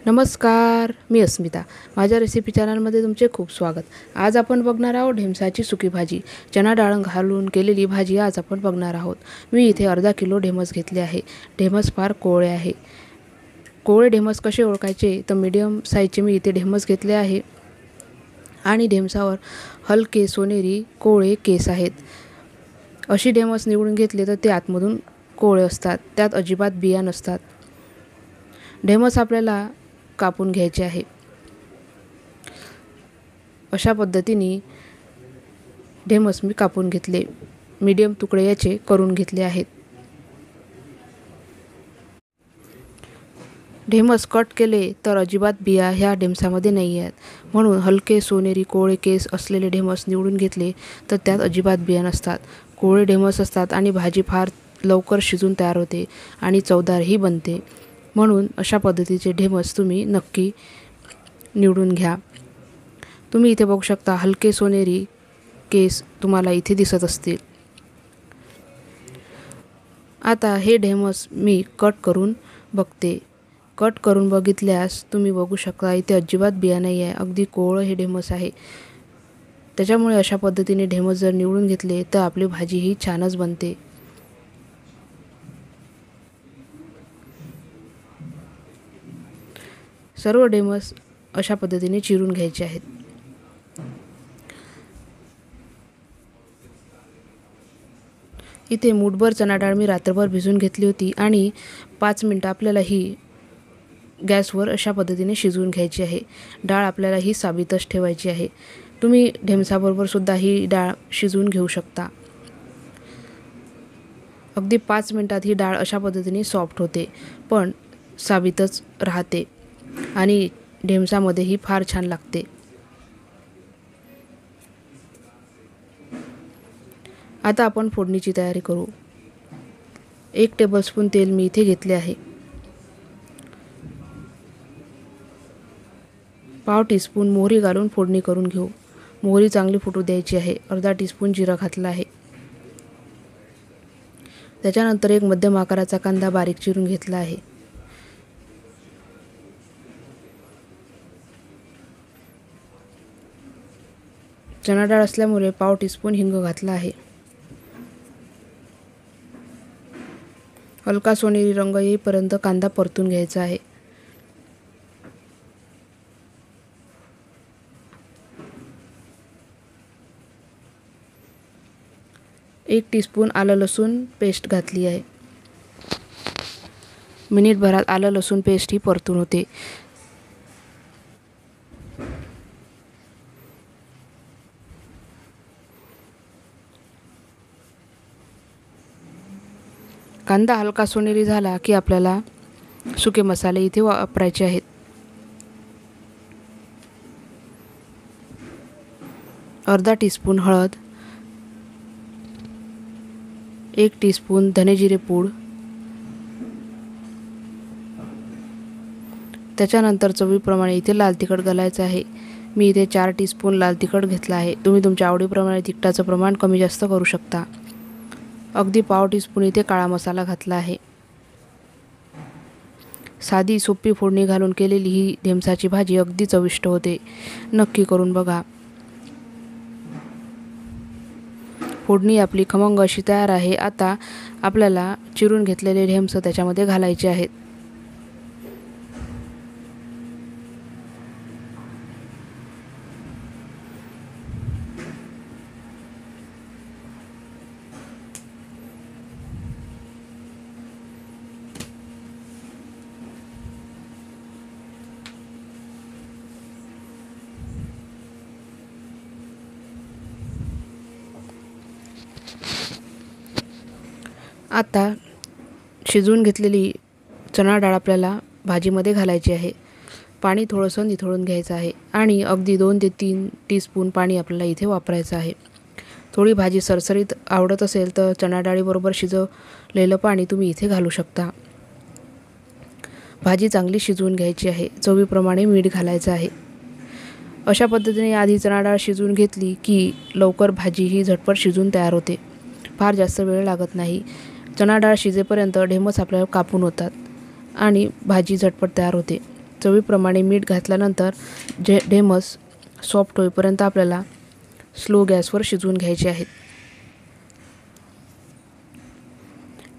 नमस्कार, मी अस्मिता. माझ्या रेसिपी चॅनलमध्ये तुमचे खूप स्वागत. आज आपण बघणार आहोत ढेमसाची सुकी भाजी. चणा डाळ घालून केलेली भाजी आज आपण बघणार आहोत. मी इथे अर्धा किलो ढेमस घेतले आहे. ढेमस फार कोवळे आहे. कोवळे ढेमस कसे ओळखायचे तर मीडियम साईजचे मी इथे ढेमस घेतले आहे आणि ढेमसावर हलके सोनेरी कोवळे केस आहेत. अशी ढेमस निवडून घेतले तर ते आतमधून कोवळे असतात, त्यात अजिबात बिया नसतात. ढेमस आपल्याला कापून घ्यायचे आहे. अशा पद्धतीने ढेमस मी कापून घेतले. मीडियम तुकडे याचे करून घेतले आहेत. ढेमस कट केले तर अजिबात बिया ह्या ढेमसामध्ये नाही आहेत, म्हणून हलके सोनेरी कोवळे केस असलेले ढेमस निवडून घेतले तर त्यात अजिबात बिया नसतात. कोवळे ढेमस असतात आणि भाजी फार लवकर शिजून तयार होते आणि चवदारही बनते. म्हणून अशा पद्धतीचे ढेमस तुम्ही नक्की निवडून घ्या. तुम्ही इथे बघू शकता हलके सोनेरी केस तुम्हाला इथे दिसत असतील. आता हे ढेमस मी कट करून बघते. कट करून बघितल्यास तुम्ही बघू शकता इथे अजिबात बिया नाही आहे. अगदी कोवळं हे ढेमस आहे. त्याच्यामुळे अशा पद्धतीने ढेमस जर निवडून घेतले तर आपली भाजी ही छानच बनते. सर्व ढेमस अशा पद्धतीने चिरून घ्यायचे आहेत. इथे मूठभर चणा डाळ मी रात्रभर भिजवून घेतली होती आणि 5 मिनिटं आपल्याला ही गॅसवर अशा पद्धतीने शिजवून घ्यायची आहे. डाळ आपल्याला ही साबीतच ठेवायची आहे. तुम्ही ढेमसाबरोबर सुद्धा ही डाळ शिजवून घेऊ शकता. अगदी 5 मिनिटात ही डाळ अशा पद्धतीने सॉफ्ट होते, पण साबीतच राहते आणि ढेमसामध्येही फार छान लागते. आता आपण फोडणीची तयारी करू. 1 टेबलस्पून तेल मी इथे घेतले आहे. पाव टीस्पून मोहरी घालून फोडणी करून घेऊ. मोहरी चांगली फुटू द्यायची आहे. अर्धा टीस्पून जिरं घातलं आहे. त्याच्यानंतर 1 मध्यम आकाराचा कांदा बारीक चिरून घेतला आहे. चणा डाळ असल्यामुळे पाव टीस्पून हिंग घातला आहे. हलका सोनेरी रंग येईपर्यंत कांदा परतून घ्यायचा आहे. एक टीस्पून आलं लसूण पेस्ट घातली आहे. मिनिटभरात आलं लसूण पेस्ट ही परतून होते. कांदा हलका सोनेरी झाला की आपल्याला सुके मसाले इथे वापरायचे आहेत. अर्धा टीस्पून हळद, 1 टीस्पून धने जिरे पूड, त्याच्यानंतर चवीप्रमाणे इथे लाल तिखट घालायचं आहे. मी इथे 4 टीस्पून लाल तिखट घेतला आहे. तुम्ही तुमच्या आवडीप्रमाणे तिखटाचं प्रमाण कमी जास्त करू शकता. अगदी पाव टीस्पून इथे काळा मसाला घातला आहे. साधी सोपी फोडणी घालून केलेली ही ढेमसाची भाजी अगदी चविष्ट होते. नक्की करून बघा. फोडणी आपली खमंग अशी तयार आहे. आता आपल्याला चिरून घेतलेले ढेमस त्याच्यामध्ये घालायचे आहेत. आता शिजवून घेतलेली चणा डाळ आपल्याला भाजीमध्ये घालायची आहे. पाणी थोडंसं निथळून घ्यायचं आहे आणि अगदी 2 ते 3 टीस्पून पाणी आपल्याला इथे वापरायचं आहे. थोडी भाजी सरसरीत आवडत असेल तर चणा डाळीबरोबर शिजवलेलं पाणी तुम्ही इथे घालू शकता. भाजी चांगली शिजवून घ्यायची आहे. चवीप्रमाणे मीठ घालायचं आहे. अशा पद्धतीने आधी चणा डाळ शिजवून घेतली की लवकर भाजी ही झटपट शिजून तयार होते. फार जास्त वेळ लागत नाही. चणा डाळ शिजेपर्यंत ढेमस आपल्याला कापून होतात आणि भाजी झटपट तयार होते. चवीप्रमाणे मीठ घातल्यानंतर ढेमस सॉफ्ट होईपर्यंत आपल्याला स्लो गॅसवर शिजवून घ्यायचे आहेत.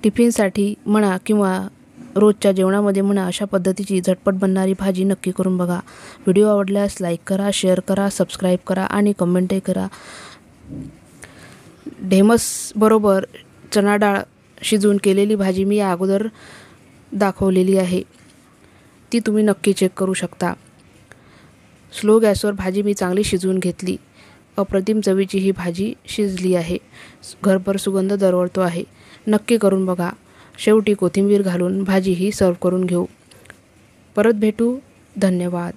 टिफिनसाठी म्हणा किंवा रोजच्या जेवणामध्ये म्हणा अशा पद्धतीची झटपट बनणारी भाजी नक्की करून बघा. व्हिडिओ आवडल्यास लाईक करा, शेअर करा, सबस्क्राईब करा आणि कमेंटही करा. ढेमस बरोबर चणा डाळ शिजवून केलेली भाजी मी या अगोदर दाखवलेली आहे, ती तुम्ही नक्की चेक करू शकता. स्लो गॅसवर भाजी मी चांगली शिजवून घेतली. अप्रतिम चवीची ही भाजी शिजली आहे. घरभर सुगंध दरवळतो आहे. नक्की करून बघा. शेवटी कोथिंबीर घालून भाजी ही सर्व करून घेऊ. परत भेटू. धन्यवाद.